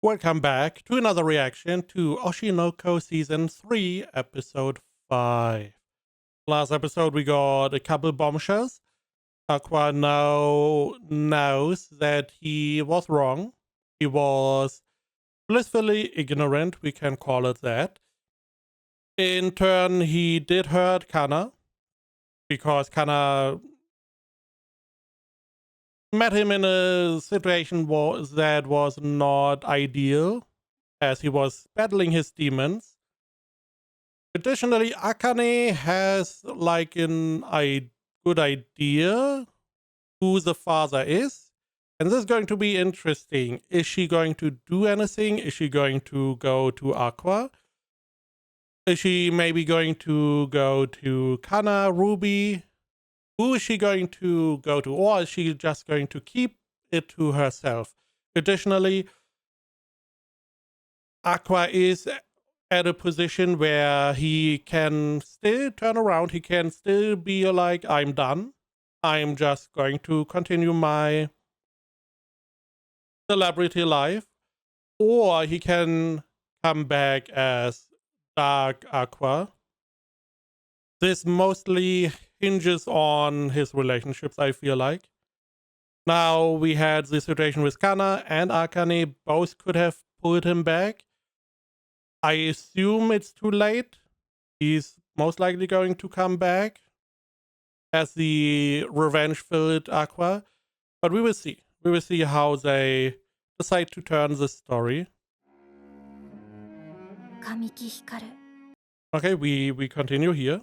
Welcome back to another reaction to Oshi no Ko Season 3, Episode 5. Last episode we got a couple bombshells. Aqua now knows that he was wrong. He was blissfully ignorant, we can call it that. In turn, he did hurt Kana, because Kana met him in a situation that was not ideal, as he was battling his demons. Additionally, Akane has like a good idea who the father is, and this is going to be interesting. Is she going to do anything? Is she going to go to Aqua? Is she maybe going to go to Kana, Ruby? Who is she going to go to? Or is she just going to keep it to herself? Additionally, Aqua is at a position where he can still turn around. He can still be like, I'm done. I'm just going to continue my celebrity life. Or he can come back as Dark Aqua. This mostly hinges on his relationships, I feel like. Now we had the situation with Kana and Akane. Both could have pulled him back. I assume it's too late. He's most likely going to come back as the revenge-filled Aqua. But we will see. We will see how they decide to turn the story. Okay, we continue here.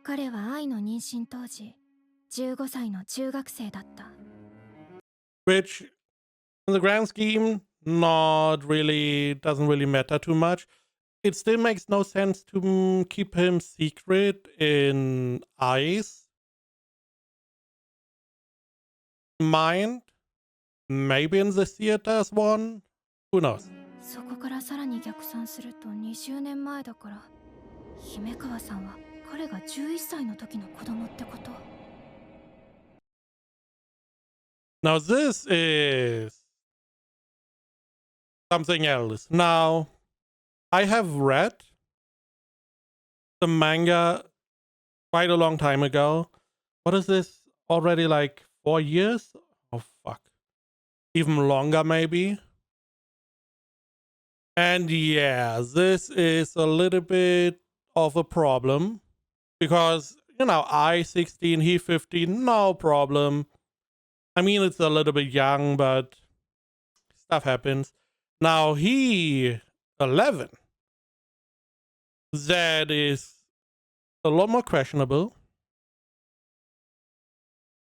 彼は愛の妊娠当時、15歳の中学生だった。 Which, in the grand scheme, doesn't really matter too much. It still makes no sense to keep him secret in Ice. Mind? Maybe in the theaters one? Who knows? そこからさらに逆算すると20年前だから、姫川さんは彼が11歳の時の子供ってこと。 Now this is something else. Now, I have read the manga quite a long time ago. What is this? Already like 4 years? Oh fuck. Even longer maybe. And yeah, this is a little bit of a problem. Because, you know, I 16, he 15, no problem. I mean, it's a little bit young, but stuff happens. Now he 11. That is a lot more questionable.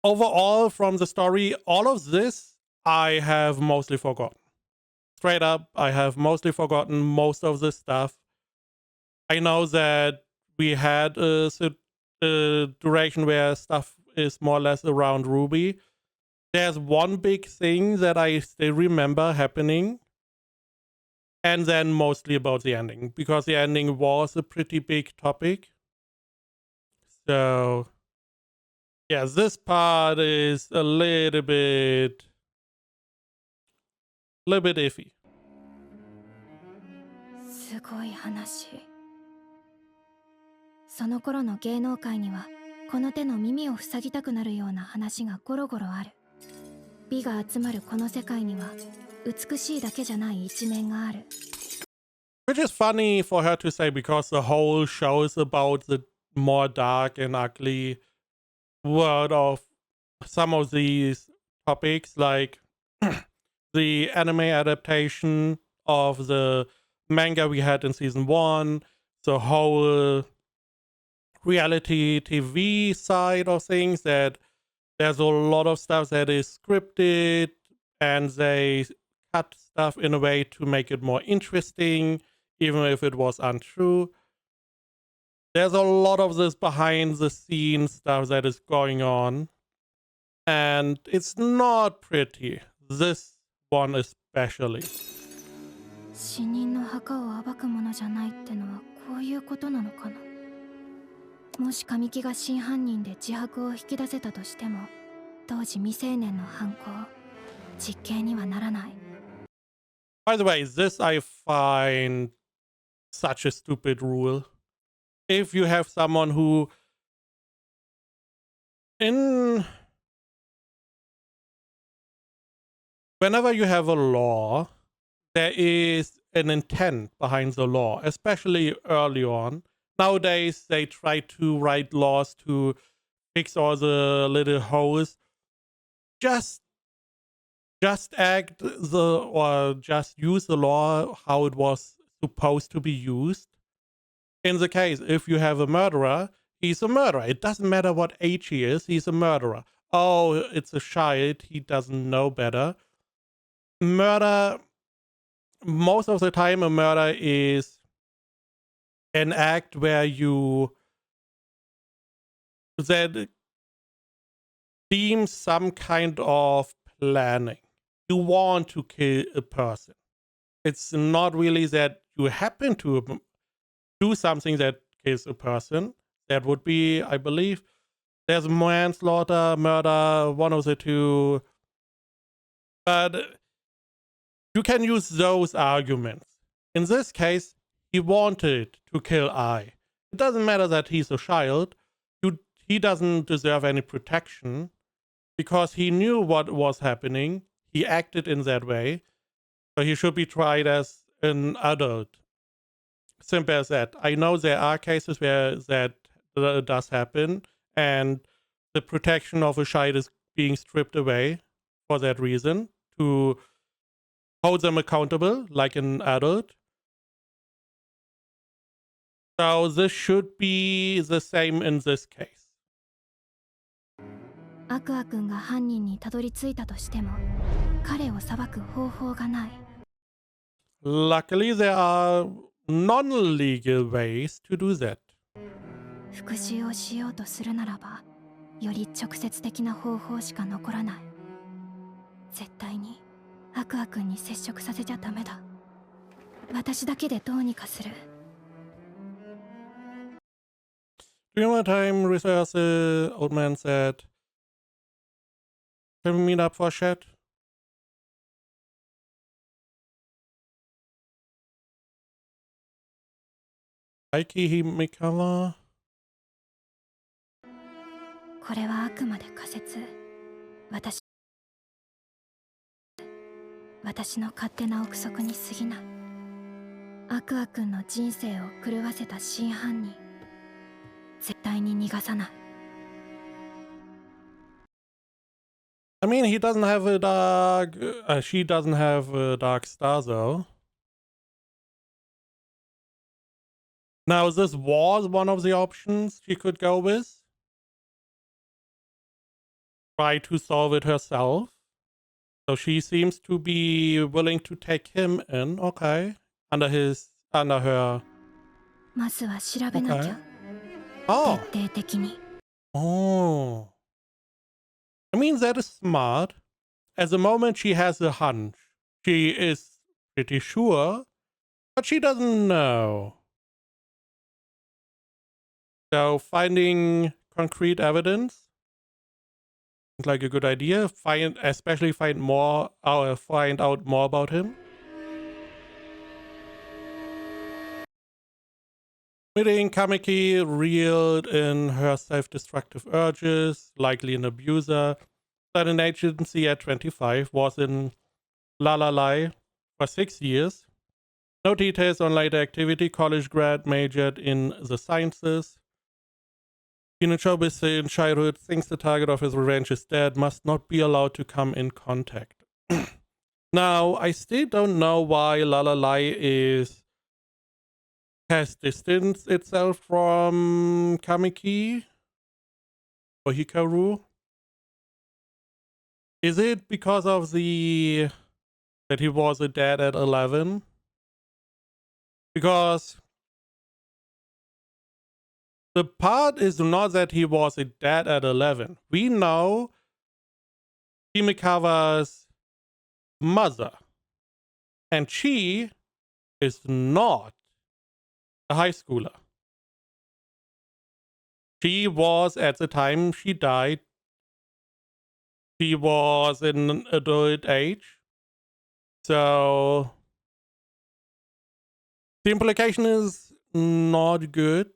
Overall, from the story, all of this I have mostly forgotten. Straight up, I have mostly forgotten most of this stuff. I know that we had a duration where stuff is more or less around Ruby. There's one big thing that I still remember happening. And then mostly about the ending, because the ending was a pretty big topic. So, yeah, this part is a little bit iffy. すごい話。その頃の芸能界にはこの手の耳を塞ぎたくなるような話がゴロゴロある。美が集まるこの世界には美しいだけじゃない一面がある。 Which is funny for her to say, because the whole show is about the more dark and ugly world of some of these topics, like the anime adaptation of the manga we had in season 1, the whole reality TV side of things, that there's a lot of stuff that is scripted and they cut stuff in a way to make it more interesting, even if it was untrue. There's a lot of this behind the scenes stuff that is going on, and it's not pretty. This one especially. 死人の墓を暴くものじゃないってのはこういうことなのかな。もし神木が真犯人で自白を引き出せたとしても、当時未成年の犯行、実刑にはならない。By the way, this I find such a stupid rule. If you have someone who whenever you have a law, there is an intent behind the law, especially early on. Nowadays, they try to write laws to fix all the little holes. Just act or just use the law how it was supposed to be used. In the case, if you have a murderer, he's a murderer. It doesn't matter what age he is, he's a murderer. Oh, it's a child, he doesn't know better. Murder, most of the time, a murder is an act where you that deem some kind of planning. You want to kill a person. It's not really that you happen to do something that kills a person. That would be, I believe, there's manslaughter, murder, one of the two. But you can use those arguments. In this case, he wanted to kill I. It doesn't matter that he's a child. He doesn't deserve any protection because he knew what was happening. He acted in that way. So he should be tried as an adult. Simple as that. I know there are cases where that does happen, and the protection of a child is being stripped away for that reason to hold them accountable like an adult. So this should be the same in this case. アクア君が犯人にたどり着いたとしても彼を裁く方法がない。 Luckily, there are non-legal ways to do that. 復讐をしようとするならばより直接的な方法しか残らない。絶対にアクア君に接触させちゃダメだ。私だけでどうにかする。 During my time rehearsal, old man said, "Can we meet up for a chat?" Aiki Himikawa. これはあくまで仮説。私の勝手な憶測に過ぎない。アクア君の人生を狂わせた真犯人。絶対に逃がさない。 I mean, he doesn't have a dark. She doesn't have a dark star, though. Now, this was one of the options she could go with. Try to solve it herself. So she seems to be willing to take him in, okay, under her. まずは調べなきゃ。 Oh. 徹底的に。 Oh. I mean, that is smart. At the moment, she has a hunch. She is pretty sure, but she doesn't know. So finding concrete evidence seems like a good idea. Especially find out more about him. Meeting Kamiki reeled in her self-destructive urges, likely an abuser. That an agency at 25 was in Lalalai for 6 years. No details on later activity. College grad, majored in the sciences. Teenage showbiz in childhood thinks the target of his revenge is dead. Must not be allowed to come in contact. Now, I still don't know why Lalalai has distanced itself from Kamiki or Hikaru. Is it because of that he was a dad at 11? Because the part is not that he was a dad at 11. We know Himikawa's mother, and she is not a high schooler. She was, at the time she died, she was in adult age. So The implication is not good.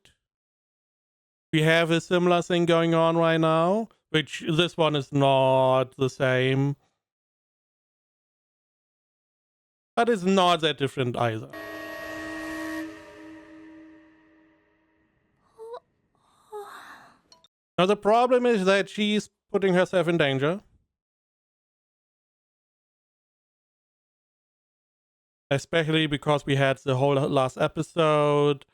We have a similar thing going on right now, which this one is not the same. But it's not that different either. Now the problem is that she's putting herself in danger. Especially because we had the whole last episode,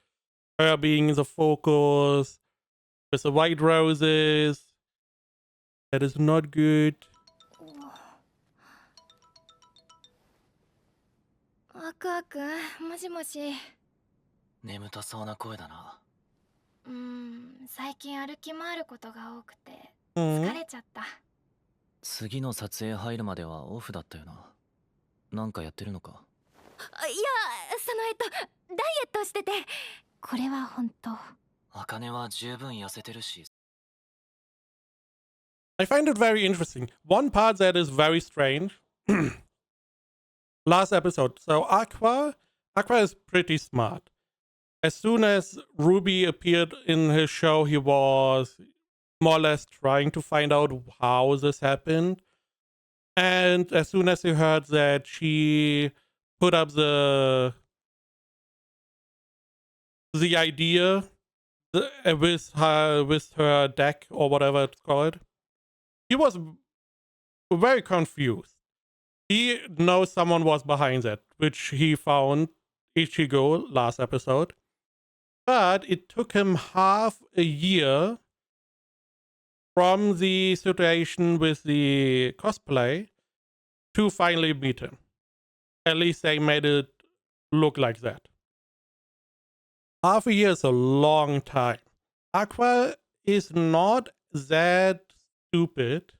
her being the focus, with the white roses. That is not good. ワクワク、もしもし。眠たそうな声だな。最近歩き回ることが多くてうん疲れちゃった。次の撮影入るまではオフだったよな。なんかやってるのか？いや、ダイエットしてて。これは本当。茜は十分痩せてるし。I find it very interesting. One part that is very strange. Last episode. So Aqua is pretty smart. As soon as Ruby appeared in his show, he was more or less trying to find out how this happened. And as soon as he heard that she put up the idea with her deck or whatever it's called, he was very confused. He knows someone was behind that, which he found Ichigo last episode. But it took him half a year from the situation with the cosplay to finally meet him. At least they made it look like that. Half a year is a long time. Aqua is not that stupid.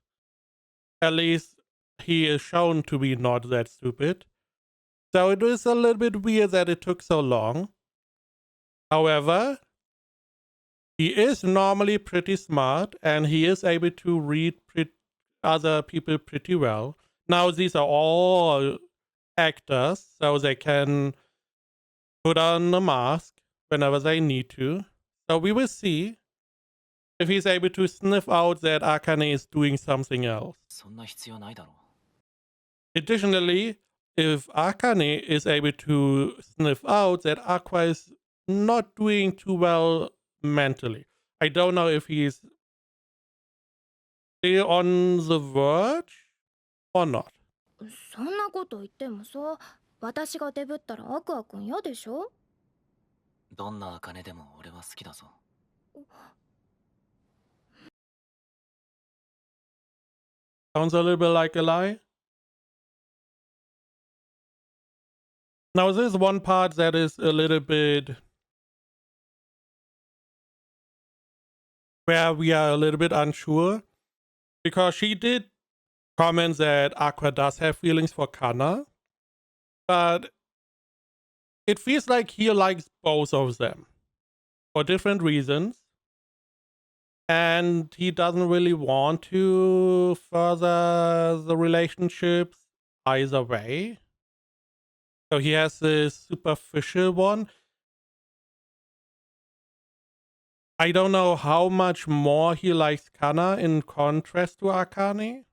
At least he is shown to be not that stupid. So it is a little bit weird that it took so long. However, he is normally pretty smart and he is able to read other people pretty well. Now, these are all actors, so they can put on a mask whenever they need to. So we will see if he's able to sniff out that Akane is doing something else. そんな必要ないだろう。 Additionally, if Akane is able to sniff out that Aqua is not doing too well mentally, I don't know if he's still on the verge or not. そんなこと言ってもさ、私がデブったらアクアくん嫌でしょ？どんな茜でも俺は好きだぞ。Sounds a little bit like a lie. Now, there's one part that is a little bit where we are a little bit unsure, because she did comment that Aqua does have feelings for Kana, but it feels like he likes both of them for different reasons, and he doesn't really want to further the relationships either way. So he has this superficial one. I don't know how much more he likes Kana in contrast to Akane,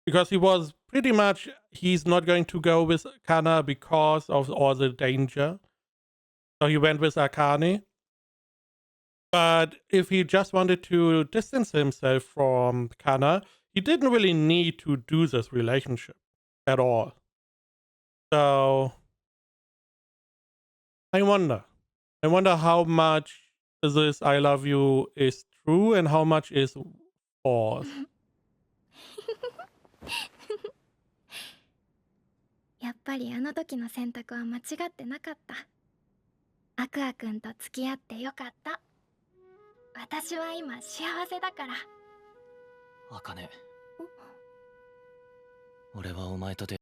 because he was pretty much, he's not going to go with Kana because of all the danger. So he went with Akane. But if he just wanted to distance himself from Kana, he didn't really need to do this relationship at all. So I wonder how much this I love you is true and how much is false. やっぱりあの時の選択は間違ってなかった。アクアくんと付き合ってよかった。私は今幸せだから。茜。俺はお前とで。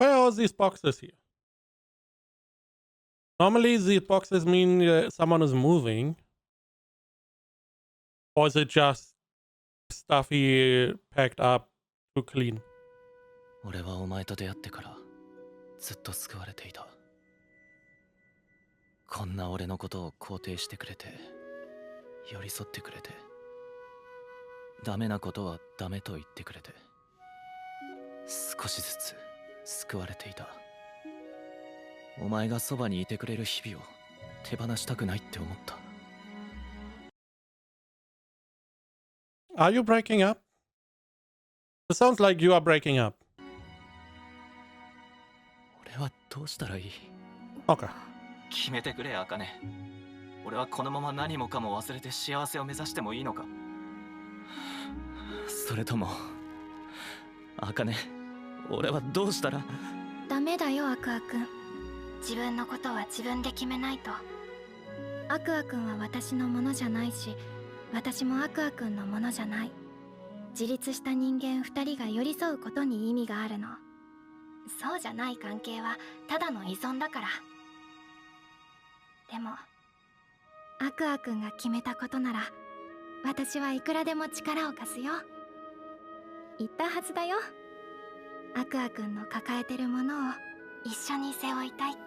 Where are all these boxes here? Normally these boxes mean someone is moving. Or is it just stuff he packed up to clean? 俺はお前と出会ってからずっと救われていた。こんな俺のことを肯定してくれて、寄り添ってくれて、ダメなことはダメと言ってくれて、少しずつ救われていた。お前がそばにいてくれる日々を手放したくないって思った。 Are you breaking up? It sounds like you are breaking up. 俺はどうしたらいい？ Okay. 決めてくれ、茜。俺はこのまま何もかも忘れて幸せを目指してもいいのか？それとも、茜、俺はどうしたら。ダメだよアクアくん。自分のことは自分で決めないと。アクアくんは私のものじゃないし、私もアクアくんのものじゃない。自立した人間2人が寄り添うことに意味があるの。そうじゃない関係はただの依存だから。でもアクアくんが決めたことなら、私はいくらでも力を貸すよ。言ったはずだよ。アクアくんの抱えてるものを一緒に背負いたいって。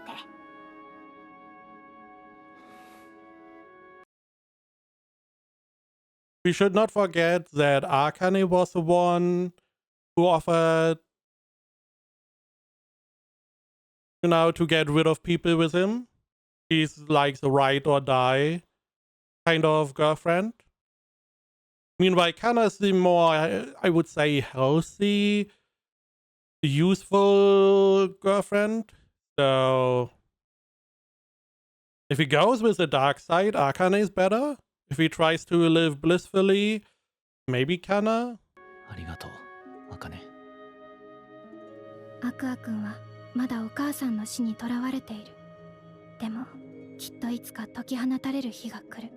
We should not forget that Akane was the one who offered, to get rid of people with him. She's like the ride or die kind of girlfriend. Meanwhile, Kana is the more, I would say, healthy, useful girlfriend. So, if he goes with the dark side, Akane is better. If he tries to live blissfully, maybe Kana. ありがとう、茜。アクアくんはまだお母さんの死にとらわれている。でもきっといつか解き放たれる日が来る。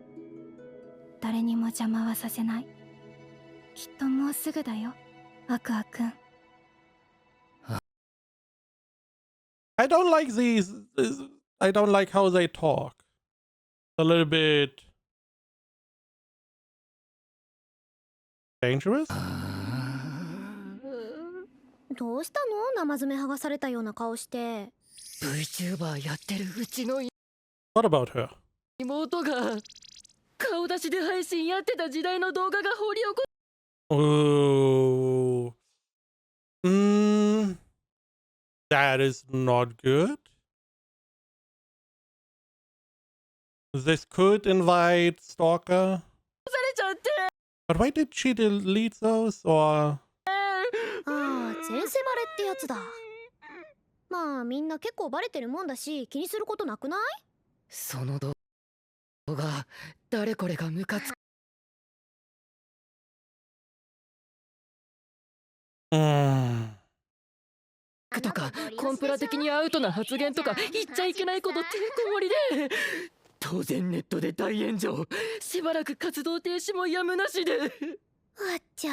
誰にも邪魔はさせない。きっともうすぐだよ、アクアくん。I don't like I don't like how they talk. A little bit dangerous? どうしたの？生爪剥がされたような顔して。 VTuber やってるうちの What about her? 妹が顔出しで配信やってた時代の動画が掘り起こ Oh. That is not good. This could invite Stalker. されちゃって。 But why did she delete those? Or ああ、前世バレってやつだ。まあみんな結構バレてるもんだし、気にすることなくない？その動画誰これがムカつ mm. くとかコンプラ的にアウトな発言とか言っちゃいけないことてんこ盛りで、当然ネットで大炎上、しばらく活動停止もやむなしで。あっちゃ。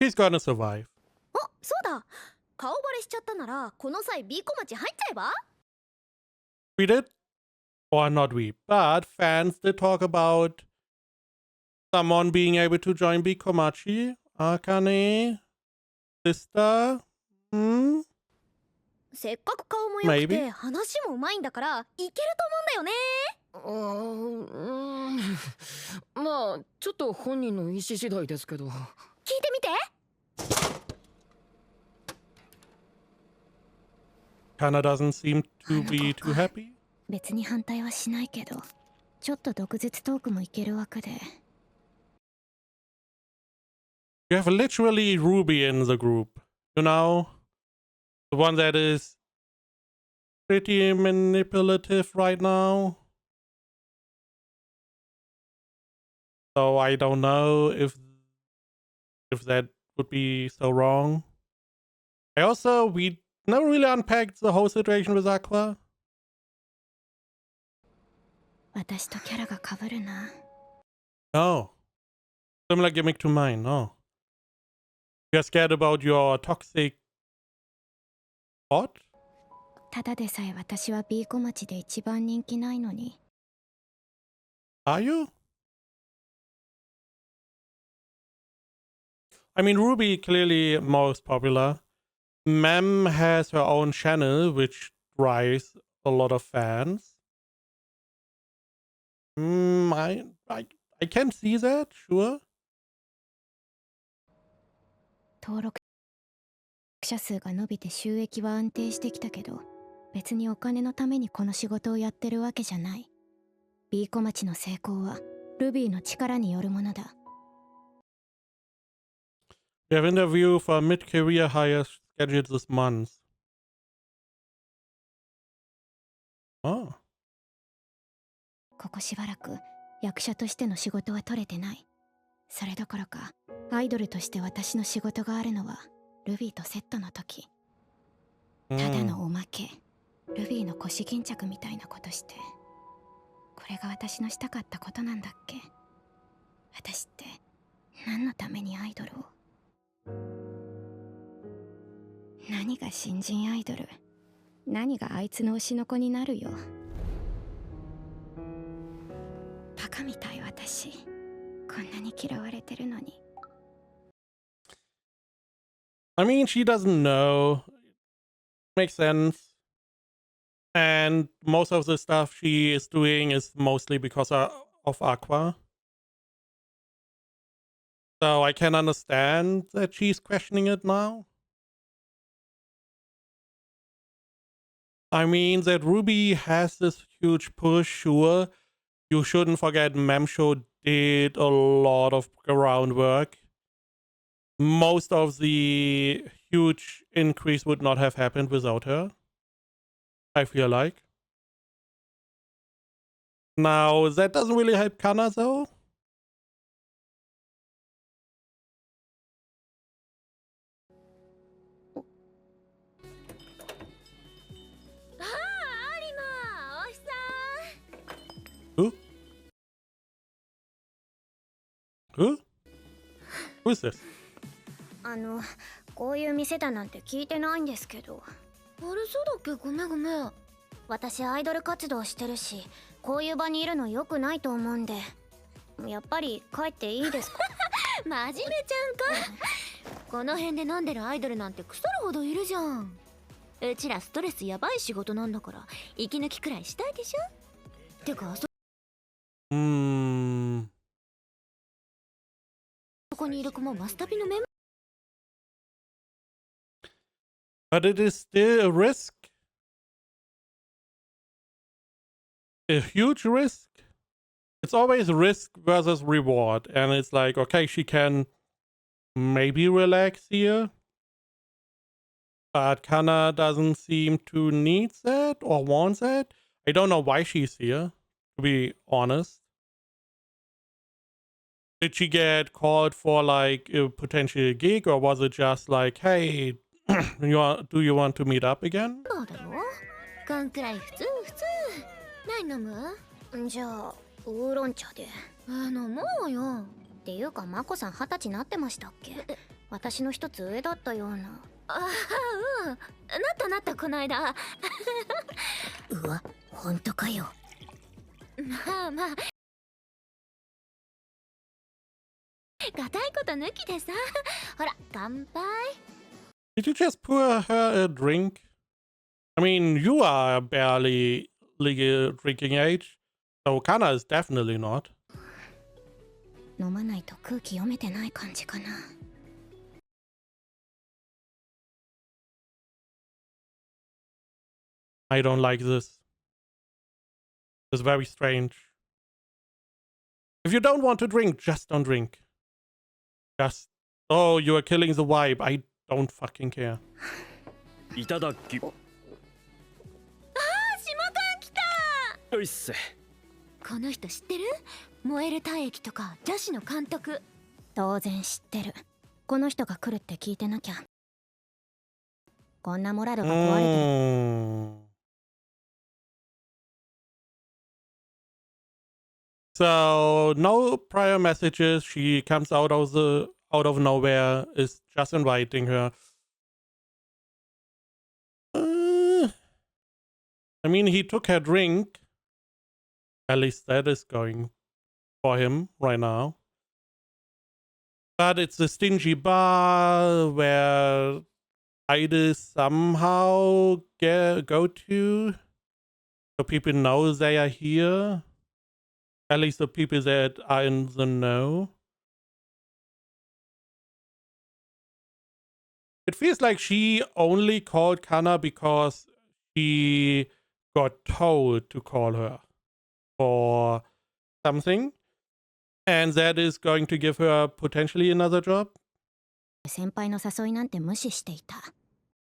She's gonna survive. あ、そうだ。顔バレしちゃったならこの際 B 小町入っちゃえば？ We did, or not we, but fans did talk about someone being able to join Bikomachi, Akane, sister. せっかく顔も良くて Maybe. 話もうまいんだからいけると思うんだよね。まあちょっと本人の意思次第ですけど。聞いてみて。 Kana doesn't seem to be too happy. 別に反対はしないけど、ちょっと毒舌トークもいける枠で。You have literally Ruby in the group, the one that is pretty manipulative right now. So I don't know if that would be so wrong. We never really unpacked the whole situation with Aqua. 私とキャラが被るな。 No. Similar gimmick to mine, no. You're scared about your toxic bot? ただでさえ私は B 小町で一番人気ないのに。 Are you? I mean, Ruby clearly most popular. Mem has her own channel, which drives a lot of fans. I can see that, sure. 登録者数が伸びて収益は安定してきたけど、別にお金のためにこの仕事をやってるわけじゃない。ビーコ町の成功はルビーの力によるものだ。We have interview for mid-career hire scheduled this month. Oh. ここしばらく役者としての仕事は取れてない。それどころかアイドルとして私の仕事があるのはルビーとセットの時。ただのおまけ。ルビーの腰巾着みたいなことして。これが私のしたかったことなんだっけ。私って何のためにアイドルを。何が新人アイドル。何があいつの推しの子になるよ。バカみたい私。こんなに嫌われてるのに。I mean, she doesn't know. Makes sense. And most of the stuff she is doing is mostly because of Aqua. So I can understand that she's questioning it now. I mean, that Ruby has this huge push, sure. You shouldn't forget Memsho did a lot of groundwork. Most of the huge increase would not have happened without her, I feel like. Now, that doesn't really help Kana, though. Who? Who? Who is this? こういう店だなんて聞いてないんですけど。あれそうだっけ。ごめんごめん。私アイドル活動してるし、こういう場にいるの良くないと思うんで、やっぱり帰っていいですか。真面目ちゃんか。この辺で飲んでるアイドルなんて腐るほどいるじゃん。うちらストレスやばい仕事なんだから息抜きくらいしたいでしょ。てかそこにいる子もマスタピのメンバー。But it is still a risk. A huge risk. It's always risk versus reward. And it's like, okay, she can maybe relax here. But Kana doesn't seem to need that or want that. I don't know why she's here, to be honest. Did she get called for like a potential gig, or was it just like, hey, do you want to meet up again? こんくらい普通。何飲む？じゃあウーロン茶で。飲もうよ。っていうかマコさん20歳になってましたっけ？私の一つ上だったような。うん。なったこの間。うわ、本当かよ。まあ。固いこと抜きでさ。ほら、乾杯。Did you just pour her a drink? I mean, you are barely legal drinking age, so Kana is definitely not. 飲まないと空気読めてない感じかな。I don't like this. It's very strange. If you don't want to drink, just don't drink. Just, oh, you are killing the vibe. I don't fucking care. いただき。ああ、島館来た。おいっせ。この人知ってる？燃える体液とか女子の監督。当然知ってる。この人が来るって聞いてなきゃ。こんなモラルが壊れてる。So no prior messages. She comes out of nowhere. Is just inviting her. I mean, he took her drink. At least that is going for him right now. But it's a stingy bar where idols somehow go to, so people know they are here. At least the people that are in the know. It feels like she only called Kana because she got told to call her for something, and that is going to give her potentially another job. 先輩の誘いなんて無視していた。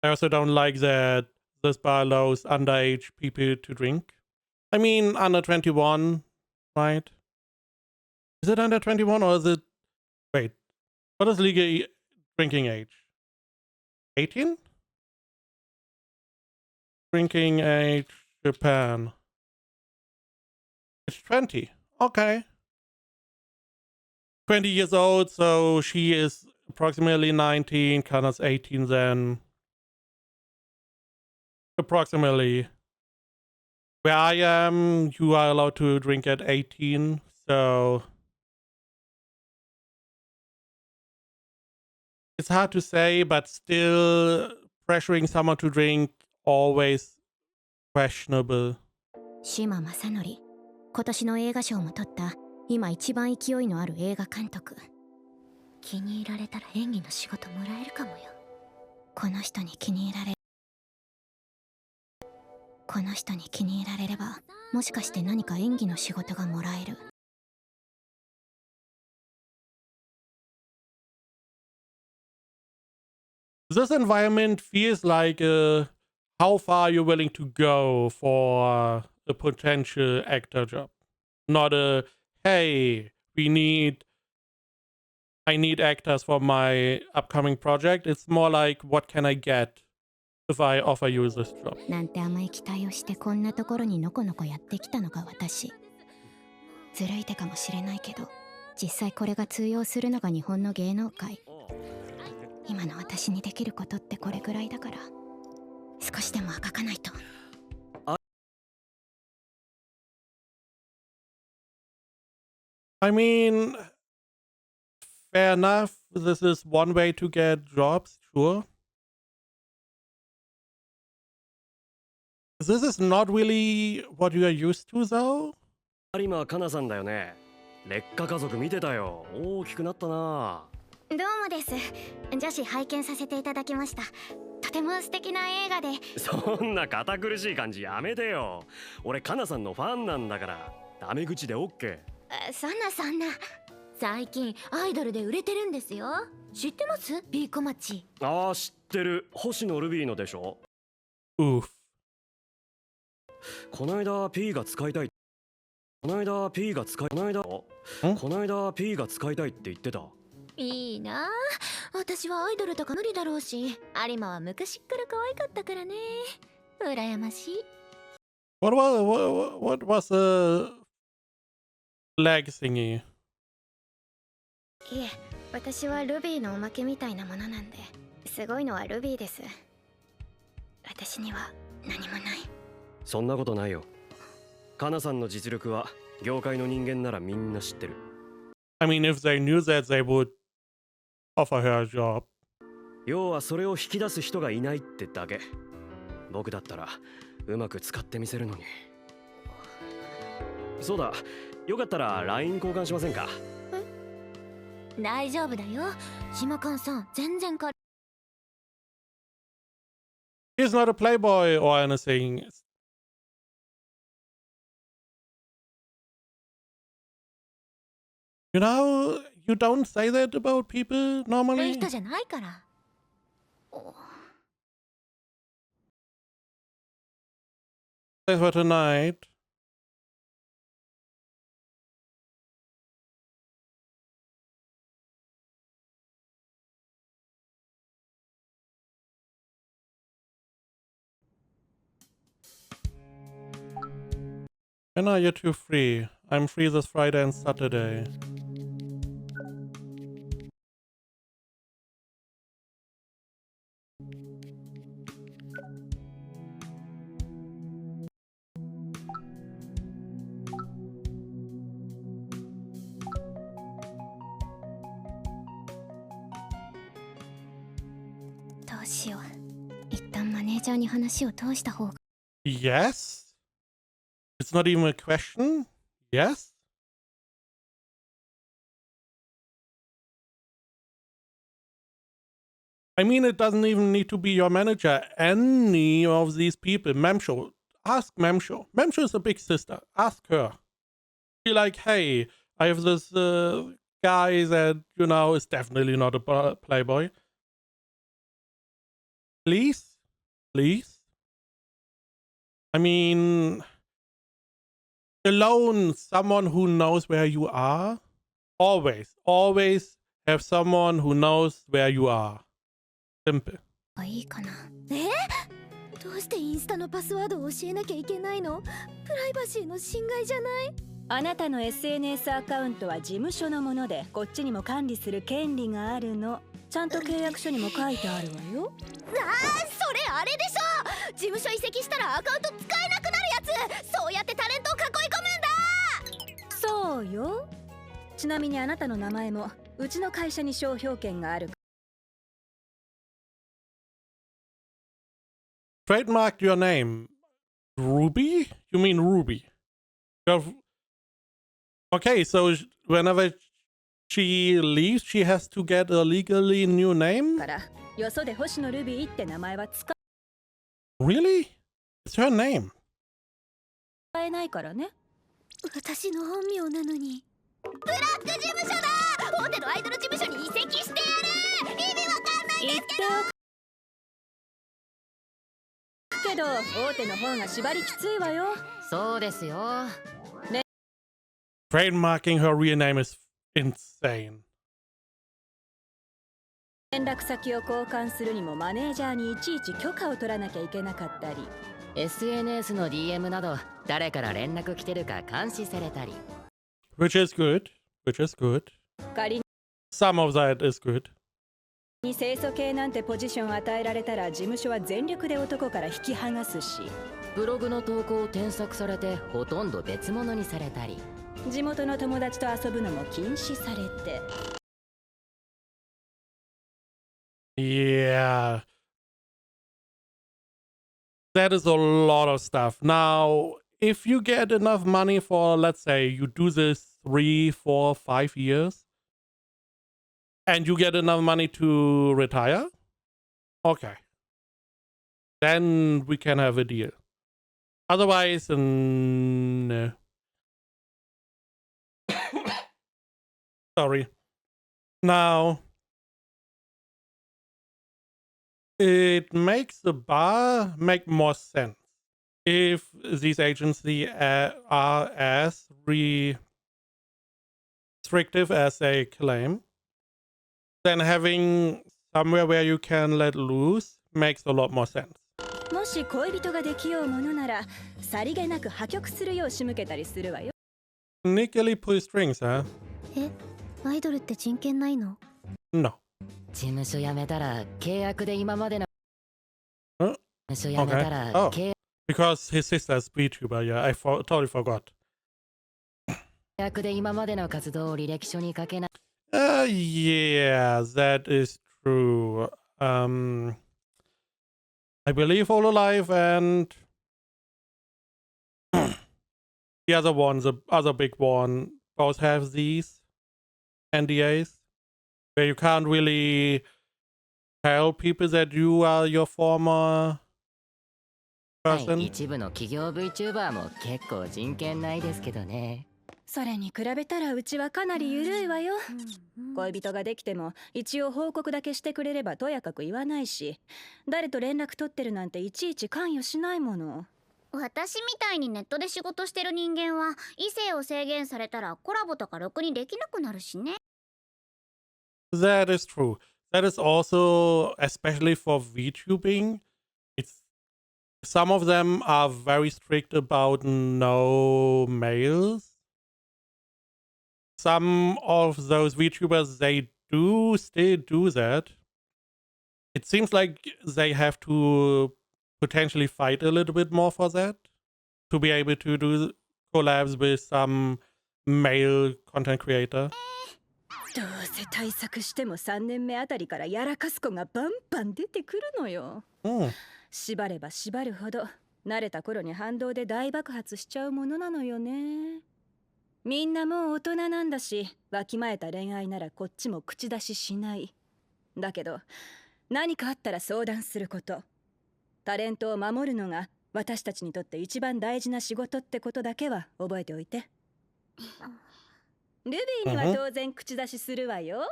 I also don't like that this bar allows underage people to drink. I mean, under 21, right? Is it under 21 or is it... Wait, what is legal drinking age? 18? Drinking age, Japan. It's 20. Okay. 20 years old, so she is approximately 19. Kana's 18 then. Approximately. Where I am, you are allowed to drink at 18, so... It's hard to say, but still pressuring someone to drink always questionable. 島正則、今年の映画賞も取った今一番勢いのある映画監督。気に入られたら演技の仕事もらえるかもよ。この人に気に入られれば、もしかして何か演技の仕事がもらえる。 This environment feels like how far you're willing to go for a potential actor job. Not a, hey, I need actors for my upcoming project. It's more like, what can I get if I offer you this job? なんて甘い期待をしてこんなところにのこのこやってきたのが私。ずるい手かもしれないけど、実際これが通用するのが日本の芸能界。今の私にできることってこれぐらいだから、少しでもあがかないと。I mean, fair enough. This is one way to get jobs, sure. This is not really what you are used to, though. 有馬かなさんだよね。劣化家族見てたよ。大きくなったな。どうもです。女子拝見させていただきました。とても素敵な映画で。そんな堅苦しい感じやめてよ。俺かなさんのファンなんだから。ダメ口でオッケー。そんな。最近アイドルで売れてるんですよ。知ってます？ビーコマチ。ああ、知ってる。星野ルビーのでしょ。Oof. こないだ P が使いたい。こないだ P が使いたいって言ってた。いいなあ。私はアイドルとか無理だろうし、有馬は昔から可愛かったからね。羨ましい。What was the leg thingy? いえ、私はルビーのおまけみたいなものなんで、すごいのはルビーです。私には何もない。そんなことないよ。カナさんの実力は業界の人間ならみんな知ってる。I mean, if they knew that, they would offer her a job. 要はそれを引き出す人がいないってだけ。僕だったらうまく使ってみせるのに。そうだ、よかったら LINE 交換しませんか？大丈夫だよ。島間さん、全然か。He's not a playboy or anything. You know, you don't say that about people いい normally. 人じゃないから。That's for tonight. When are you two free? I'm free this Friday and Saturday. What しよう。一旦マネージャーに話を通した方が。 Yes? It's not even a question? Yes? I mean, it doesn't even need to be your manager. Any of these people. Memsho. Ask Memsho. Memsho is a big sister. Ask her. Be like, hey, I have this guy that, you know, is definitely not a playboy. Please? Please? I mean, alone, someone who knows where you are. Always have someone who knows where you are. Simple. いいかな。どうしてインスタのパスワードを教えなきゃいけないの？プライバシーの侵害じゃない？あなたの SNS アカウントは事務所のもので、こっちにも管理する権利があるの。ちゃんと契約書にも書いてあるわよ。それあれでしょ。事務所移籍したらアカウント使えなくなるやつ。そうやってタレントを囲い込むんだ。そうよ。ちなみにあなたの名前もうちの会社に商標権がある。Trademark your name. Ruby? You mean Ruby? Okay, so whenever she leaves, she has to get a legally new name? からよそで星野ルビーって名前は使 Really? It's her name. えないからね。私の本名なのに。ブラック事務所だ。大手のアイドル事務所に移籍してやる。意味わかんないんですけど。けど大手の方が縛りきついわよ。そうですよ。 Trademarking her real name is insane. 連絡先を交換するにもマネージャーにいちいち許可を取らなきゃいけなかったり。 SNS の DM など誰から連絡来てるか監視されたり。 Which is good. Which is good. 仮 Some of that is good. に清楚系なんてポジション与えられたら事務所は全力で男から引き剥がすし、ブログの投稿を添削されてほとんど別物にされたり。地元の友達と遊ぶのも禁止されて。 Yeah. That is a lot of stuff. Now, if you get enough money for, let's say, you do this 3, 4, 5 years, and you get enough money to retire, okay. Then we can have a deal. Otherwise, no. Sorry. Now, it makes the bar make more sense if these agencies are as restrictive as they claim. Then having somewhere where you can let loose makes a lot more sense. もし恋人ができようものなら、さりげなく破局するよう仕向けたりするわよ。Sneakily pull strings, huh? アイドルって人権ないの？ No. 事務所辞めたら契約で今までの Huh? 事務所辞めたら Oh. 契 Because his sister is VTuber, yeah, I totally forgot. 約で今までの活動を履歴書に書けない。 Yeah, that is true. I believe All Alive and the other one, the other big one, both have these NDAs where you can't really tell people that you are your former はい、 person. 一部の企業 VTuber も結構人権ないですけどね。それに比べたらうちはかなり緩いわよ。恋人ができても一応報告だけしてくれればとやかく言わないし、誰と連絡取ってるなんていちいち関与しないもの。私みたいにネットで仕事してる人間は異性を制限されたらコラボとかろくにできなくなるしね。 That is true. That is also, especially for VTubing, it's some of them are very strict about no males. Some of those VTubers, they do still do that. It seems like they have to potentially fight a little bit more for that to be able to do collabs with some male content creator. どうせ対策しても3年目あたりからやらかす子がバンバン出てくるのよ。縛れば縛るほど慣れた頃に反動で大爆発しちゃうものなのよね。みんなもう大人なんだし、わきまえた恋愛ならこっちも口出ししない。だけど何かあったら相談すること、タレントを守るのが私たちにとって一番大事な仕事ってことだけは覚えておいて。ルビーには当然口出しするわよ。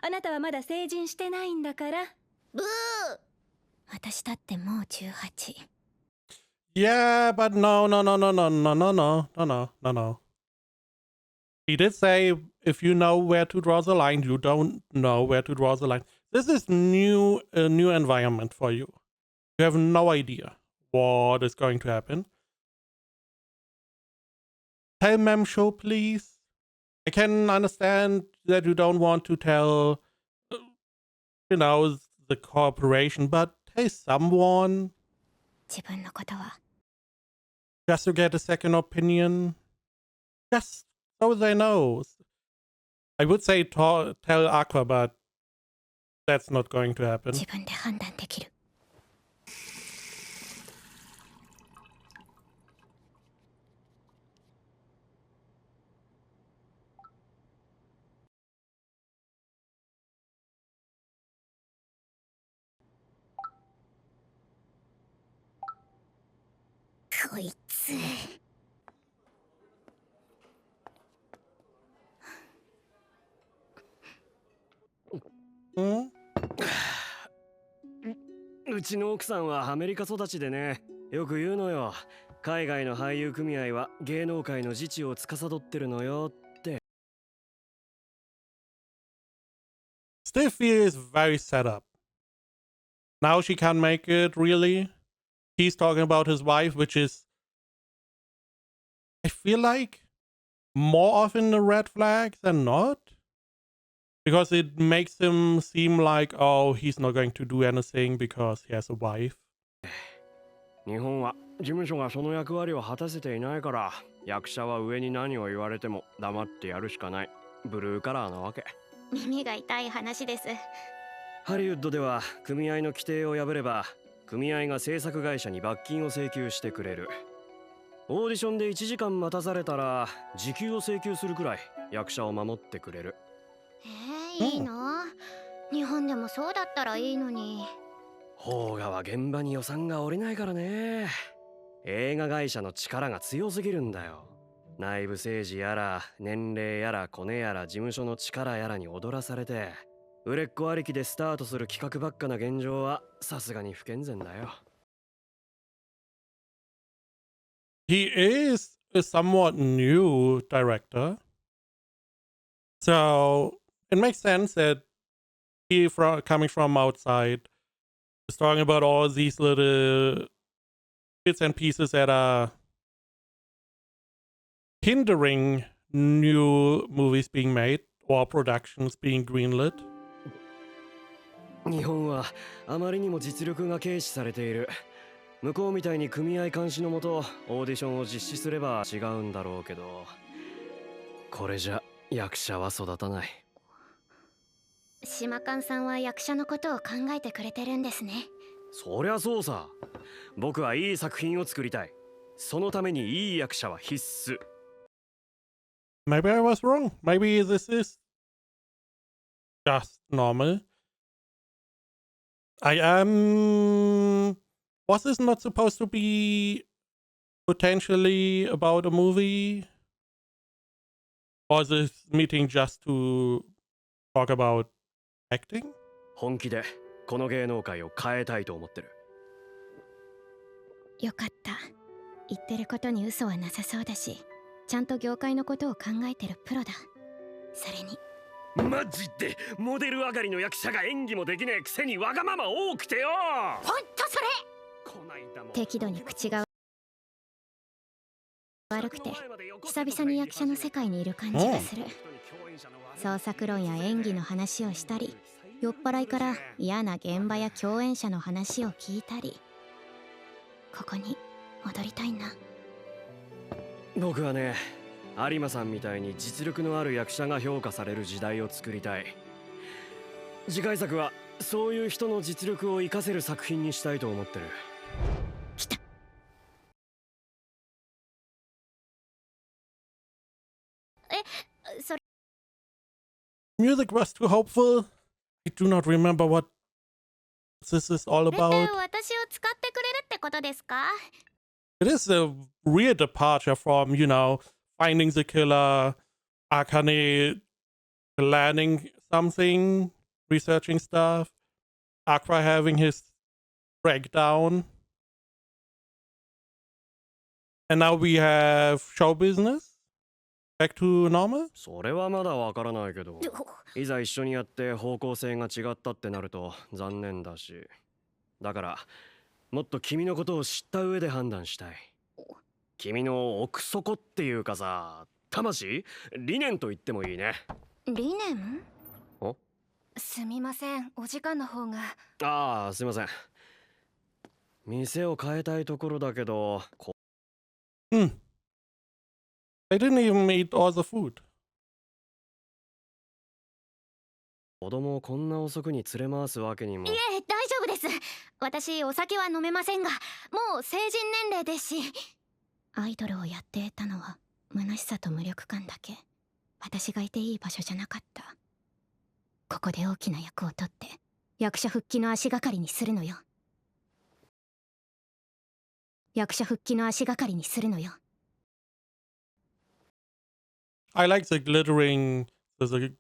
あなたはまだ成人してないんだから。ブー。私だってもう18。Yeah, but no, no, no, no, no, no, no, no, no, no, no, no. He did say if you know where to draw the line, you don't know where to draw the line. This is new, a new environment for you. You have no idea what is going to happen. Tell Mem Show, please. I can understand that you don't want to tell, you know, the corporation, but tell someone 自分のことは just to get a second opinion. Just so they know. I would say tell Aqua, but that's not going to happen. 自分で判断できる。こいつ。うちの奥さんはアメリカ育ちでね、よく言うのよ。海外の俳優組合は芸能界の自治を司ってるのよって。Still feels very set up. Now she can't make it, really. He's talking about his wife, which is, I feel like, more often a red flag than not. Because it makes him seem like, oh, he's not going to do anything because he has a wife. 日本は事務所がその役割を果たせていないから、役者は上に何を言われても黙ってやるしかない。ブルーカラーなわけ。耳が痛い話です。ハリウッドでは組合の規定を破れば、組合が制作会社に罰金を請求してくれる。オーディションで1時間待たされたら時給を請求するくらい役者を守ってくれる。いいな。日本でもそうだったらいいのに。邦画は現場に予算が下りないからね。映画会社の力が強すぎるんだよ。内部政治やら年齢やらコネやら事務所の力やらに踊らされて、売れっ子ありきでスタートする企画ばっかな現状はさすがに不健全だよ。He is a somewhat new director. So it makes sense that coming from outside is talking about all these little bits and pieces that are hindering new movies being made or productions being greenlit. 日本はあまりにも実力が軽視されている。向こうみたいに組合監視のもとオーディションを実施すれば違うんだろうけど、これじゃ役者は育たない。島勘さんは役者のことを考えてくれてるんですね。そりゃそうさ。僕はいい作品を作りたい。そのためにいい役者は必須。Maybe I was wrong. Maybe this is just normal. I am. Was this not supposed to be potentially about a movie? Or is this meeting just to talk about acting? 本気でこの芸能界を変えたいと思ってる。よかった。言ってることに嘘はなさそうだし、ちゃんと業界のことを考えてるプロだ。それにマジでモデル上がりの役者が演技もできねえくせにわがまま多くてよ。ほんとそれ。適度に口が悪くて久々に役者の世界にいる感じがする。創作論や演技の話をしたり、酔っ払いから嫌な現場や共演者の話を聞いたり、ここに戻りたいな。僕はね、有馬さんみたいに実力のある役者が評価される時代を作りたい。次回作はそういう人の実力を活かせる作品にしたいと思ってる。来た。それ Music was too hopeful. I do not remember what this is all って about. 私を使ってくれるってことですか？ It is a real departure from, finding the killer, Akane planning something, researching stuff, Aqua having his breakdown. And now we have show business. Back to normal? それはまだわからないけど、いざ一緒にやって方向性が違ったってなると残念だし、だからもっと君のことを知った上で判断したい。君の奥底っていうかさ、魂？理念と言ってもいいね。理念？お？すみません、お時間の方が。ああ、すいません。店を変えたいところだけど、I didn't even eat all the food. 子供をこんな遅くに連れ回すわけにも。いえ、大丈夫です。私お酒は飲めませんが、もう成人年齢ですし。アイドルをやっていたのは虚しさと無力感だけ。私がいていい場所じゃなかった。ここで大きな役を取って役者復帰の足がかりにするのよ。役者復帰の足がかりにするのよ。I like the glittering, there's a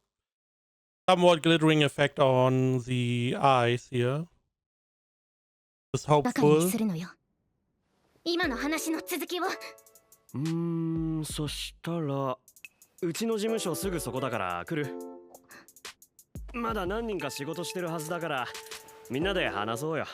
somewhat glittering effect on the eyes here. It's ばかりに hopeful. するのよ。今の話の続きを。そしたらうちの事務所すぐそこだから来る？まだ何人か仕事してるはずだからみんなで話そうよ。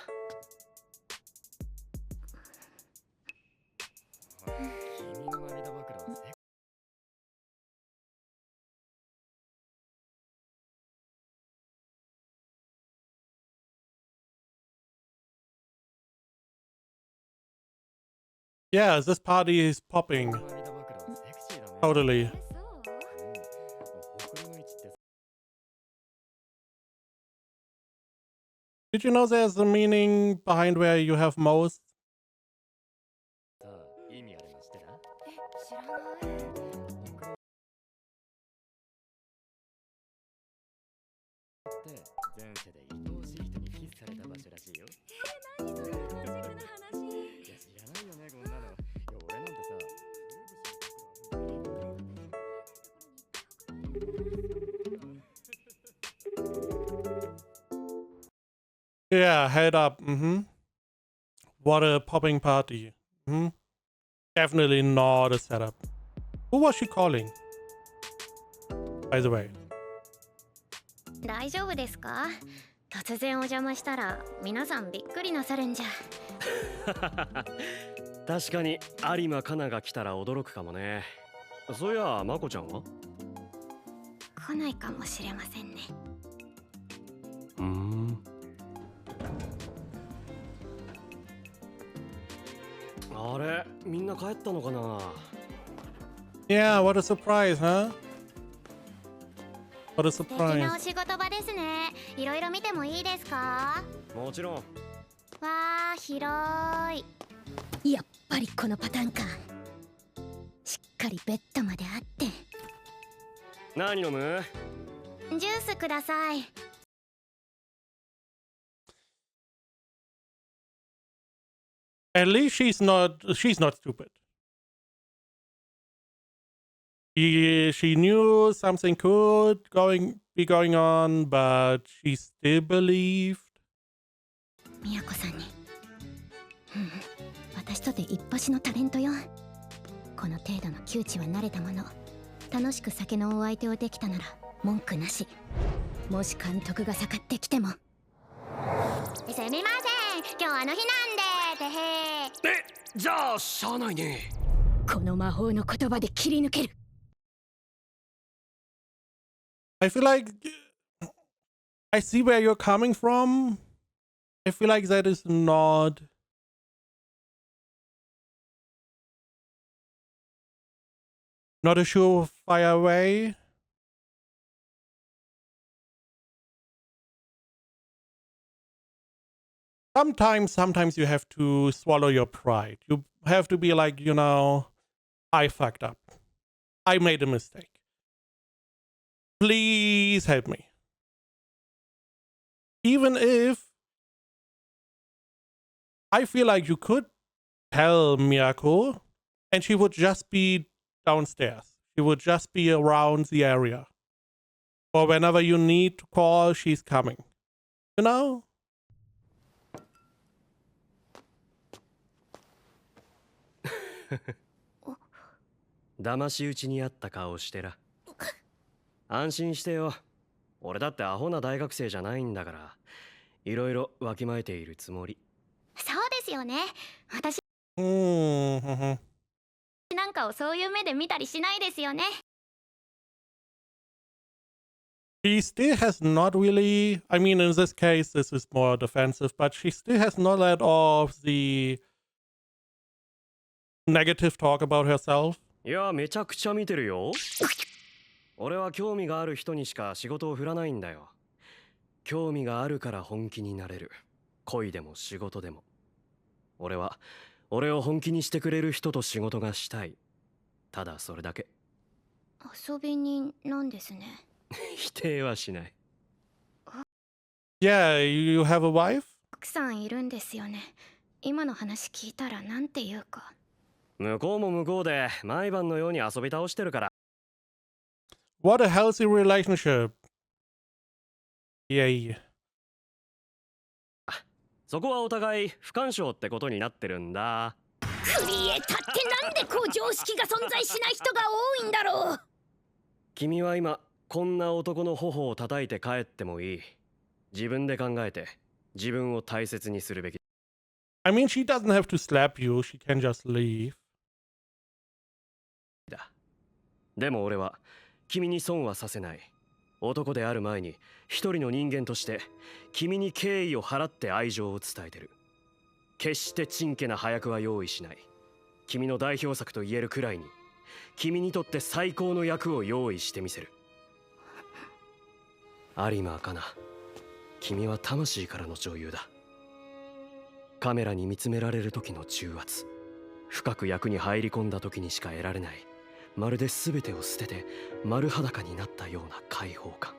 Yeah, this party is popping. Totally. Did you know there's a meaning behind where you have most? 意味あるの知ってた？知らない。って前世で愛おしい人にキスされた場所らしいよ。何そのロジックな話。いや知らないよねこんなの。いや俺なんてさ。Yeah, head up. What a popping party. Definitely not a setup. Who was she calling? By the way. 大丈夫ですか？突然お邪魔したら皆さんびっくりなさるんじゃ。確かに有馬かなが来たら驚くかもね。そういやまこちゃんは？来ないかもしれませんね。あれ、みんな帰ったのかな？ Yeah, what a surprise, huh? What a 素敵なお surprise. 仕事場ですね。いろいろ見てもいいですか？もちろん。わー、広い。やっぱりこのパターンか。しっかりベッドまであって。何飲む？ジュースください。At least she's not stupid. She knew something could be going on, but she still believed. みやこさんに。私とて一発のタレントよ。この程度の窮地は慣れたもの。楽しく酒のお相手をできたなら文句なし。もし監督が盛ってきても。すみません、今日あの日なんで。てへー。じゃあしゃあないね。この魔法の言葉で切り抜ける。I feel like I see where you're coming from. I feel like that is not Not a surefire way. Sometimes you have to swallow your pride. You have to be like, I fucked up. I made a mistake. Please help me. Even if I feel like you could tell Miyako and she would just be downstairs. She would just be around the area. Or whenever you need to call, she's coming. You know? 騙し討ちにあった顔してら。安心してよ。俺だってアホな大学生じゃないんだから、いろいろわきまえているつもり。そうですよね。私 Mm-hmm. なんかをそういう目で見たりしないですよね。She still has not really, I mean, in this case, this is more defensive, but she still has not let off the negative talk about herself. いや、めちゃくちゃ見てるよ。俺は興味がある人にしか仕事を振らないんだよ。興味があるから本気になれる。恋でも仕事でも。俺は、俺を本気にしてくれる人と仕事がしたい。ただそれだけ。遊び人なんですね。否定はしない。Yeah, you have a wife? 奥さんいるんですよね。今の話聞いたらなんて言うか。向こうも向こうで毎晩のように遊び倒してるから。What a healthy relationship. Yay. そこはお互い不干渉ってことになってるんだ。クリエイターってなんでこう常識が存在しない人が多いんだろう。君は今こんな男の頬を叩いて帰ってもいい。自分で考えて自分を大切にするべき。I mean, she doesn't have to slap you. She can just leave. だ。でも俺は君に損はさせない。男である前に一人の人間として君に敬意を払って愛情を伝えてる。決してちんけな配役は用意しない。君の代表作と言えるくらいに君にとって最高の役を用意してみせる。有馬かな。君は魂からの女優だ。カメラに見つめられる時の重圧、深く役に入り込んだ時にしか得られない、まるで全てを捨てて丸裸になったような解放感。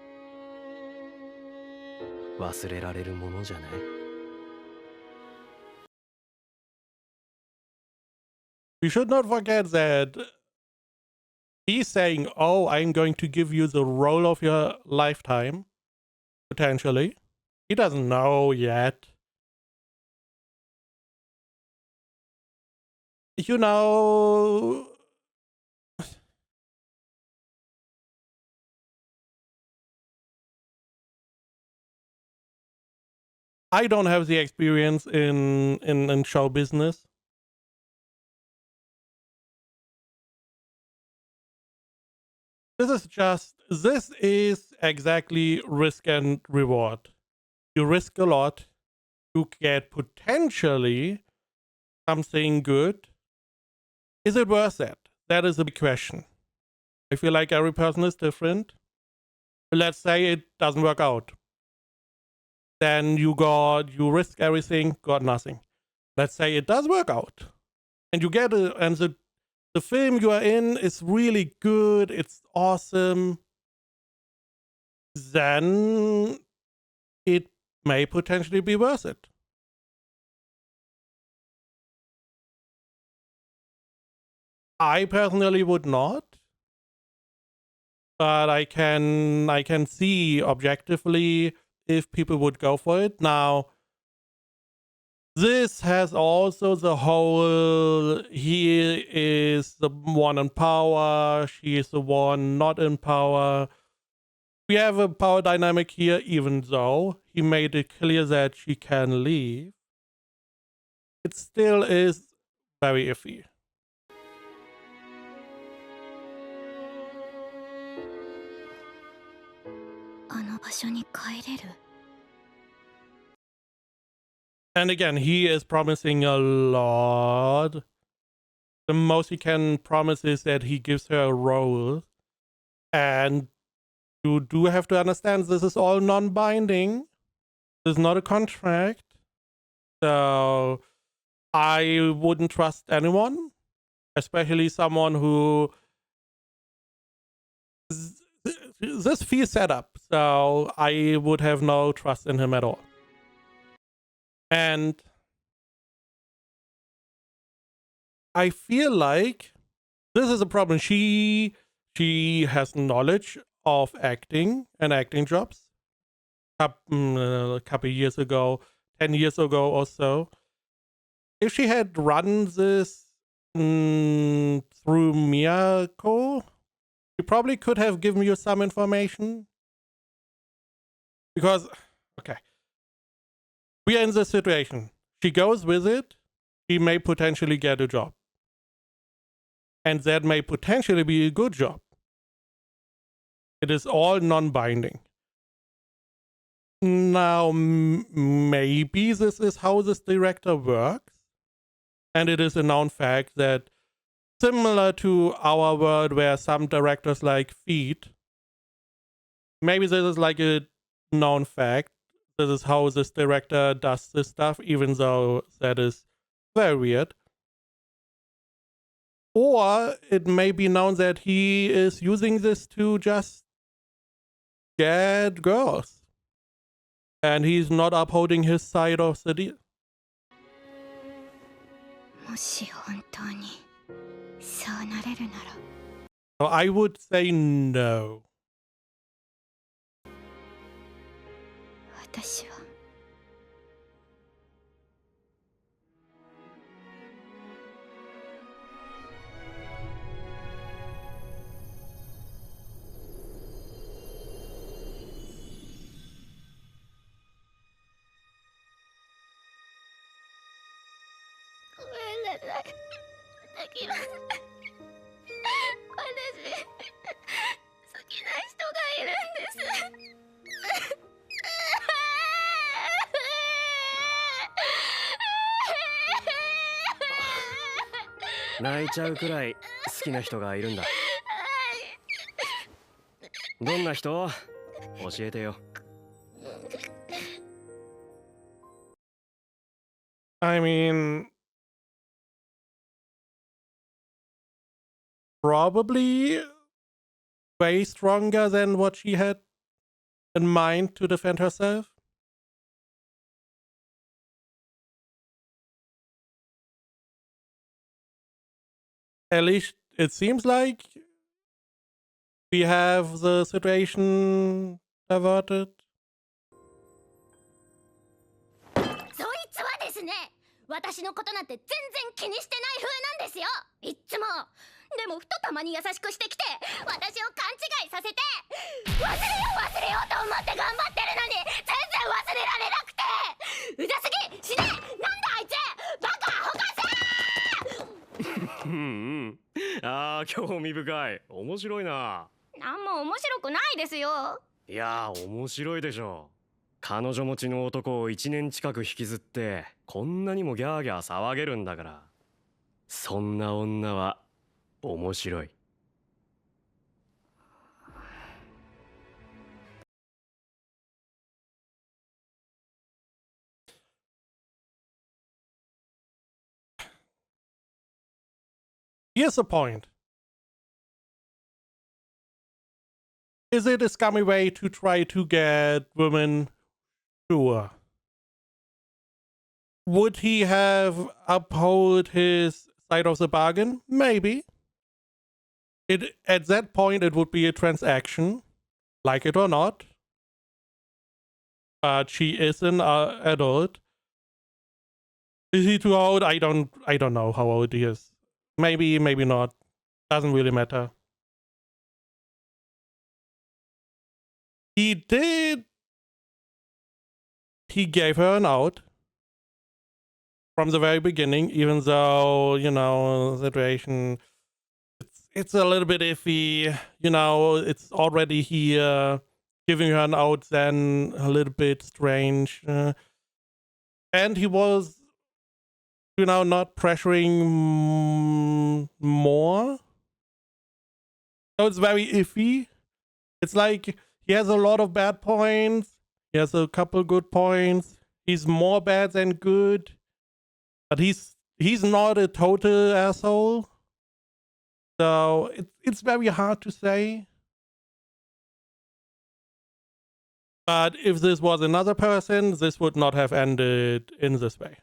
忘れられるものじゃない。We should not forget that he's saying, oh, I'm going to give you the role of your lifetime, potentially. He doesn't know yet. You know, I don't have the experience in show business. This is exactly risk and reward. You risk a lot, you get potentially something good. Is it worth it? That is a big question. I feel like every person is different. Let's say it doesn't work out. Then you risk everything, got nothing. Let's say it does work out. And you get it, and the film you are in is really good, it's awesome. Then it may potentially be worth it. I personally would not, but I can see objectively if people would go for it. Now, this has also the whole, he is the one in power, she is the one not in power. We have a power dynamic here, even though he made it clear that she can leave. It still is very iffy. And again, he is promising a lot. the most he can promise is that he gives her a role. And you do have to understand this is all non-binding. This is not a contract. So I wouldn't trust anyone, especially someone who this feels set up. So I would have no trust in him at all. And I feel like this is a problem. She has knowledge of acting and acting jobs. A couple years ago, 10 years ago or so. If she had run this through Miyako, she probably could have given you some information. Because, okay, we are in this situation. She goes with it, she may potentially get a job. And that may potentially be a good job. It is all non-binding. Now, maybe this is how this director works. And it is a known fact that, similar to our world where some directors like feet, maybe this is like a known fact. This is how this director does this stuff, even though that is very weird. Or it may be known that he is using this to just get girls. And he's not upholding his side of the deal. もし本当にそうなれるなら So I would say no. 私は ごめんなさい。できます。私、好きな人がいるんです。泣いちゃうくらい好きな人がいるんだ。どんな人？教えてよ。I mean, probably way stronger than what she had in mind to defend herself. At least it seems like we have the situation averted. そいつはですね、私のことなんて全然気にしてない風なんですよ。いっつも。でもふとたまに優しくしてきて、私を勘違いさせて、忘れようと思って頑張ってるのに全然忘れられなくて、うざすぎ、死ね、なんだあいつ、バカほかせ。ああ、興味深い。面白いな。なんも面白くないですよ。いやー、面白いでしょ。彼女持ちの男を1年近く引きずってこんなにもギャーギャー騒げるんだから、そんな女は面白い。Here's the point. Is it a scummy way to try to get women? Sure. Would he have upheld his side of the bargain? Maybe. At that point, it would be a transaction, like it or not. But she is an adult. Is he too old? I don't know how old he is. Maybe, maybe not. Doesn't really matter. He gave her an out from the very beginning, even though, you know, the situation, it's a little bit iffy, you know, it's already here, giving her an out then a little bit strange. And he was not pressuring more. So it's very iffy. It's like he has a lot of bad points. He has a couple good points. He's more bad than good. But he's not a total asshole. So it's very hard to say. But if this was another person, this would not have ended in this way.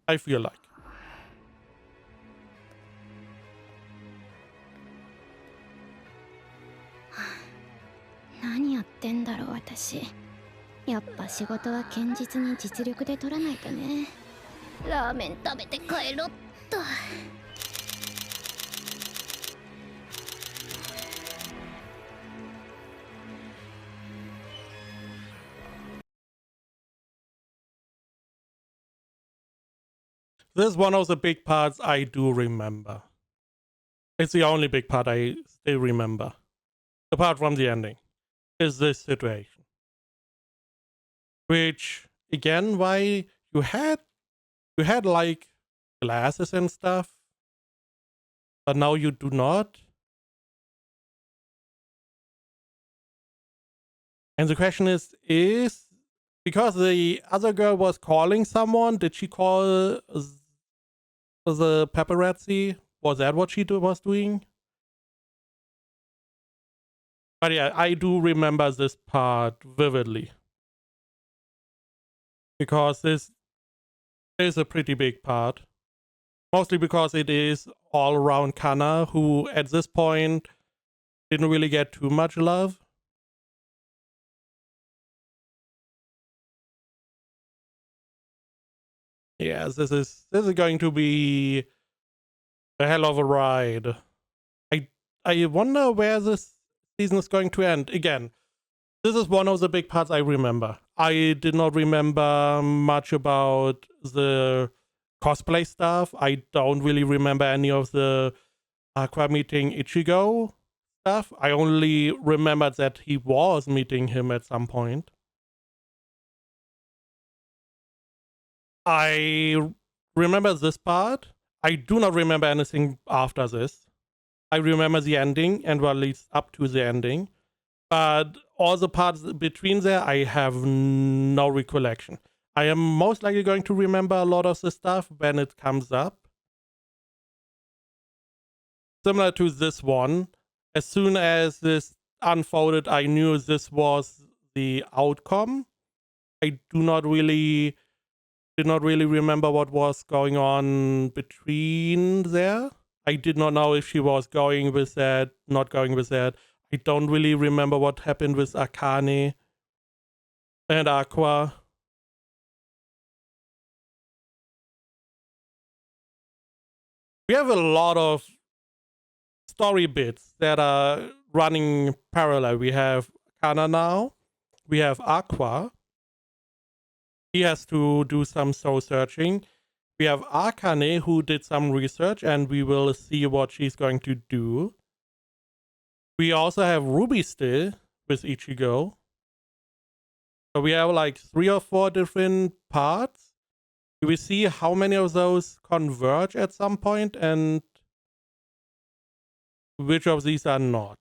I feel like. 何やってんだろう私。やっぱ仕事は堅実に実力で取らないとね。ラーメン食べて帰ろっと。This is one of the big parts I do remember. It's the only big part I still remember. Apart from the ending. Is this situation. Which, again, why you had like glasses and stuff, but now you do not. And the question is because the other girl was calling someone, did she call the paparazzi? Was that what she was doing? But yeah, I do remember this part vividly. Because this is a pretty big part. Mostly because it is all around Kana, who at this point didn't really get too much love. Yes, this is going to be a hell of a ride. I wonder where this season is going to end. Again, this is one of the big parts I remember. I did not remember much about the cosplay stuff. I don't really remember any of the Aqua meeting Ichigo stuff. I only remembered that he was meeting him at some point. I remember this part. I do not remember anything after this. I remember the ending and what leads up to the ending. But all the parts between there, I have no recollection. I am most likely going to remember a lot of the stuff when it comes up. Similar to this one, as soon as this unfolded, I knew this was the outcome. I did not really remember what was going on between there. I did not know if she was going with that, not going with that. I don't really remember what happened with Akane and Aqua. We have a lot of story bits that are running parallel. We have Kana now. We have Aqua. He has to do some soul searching. We have Akane, who did some research, and we will see what she's going to do. We also have Ruby still with Ichigo. So we have like 3 or 4 different parts. Do we see how many of those converge at some point and which of these are not?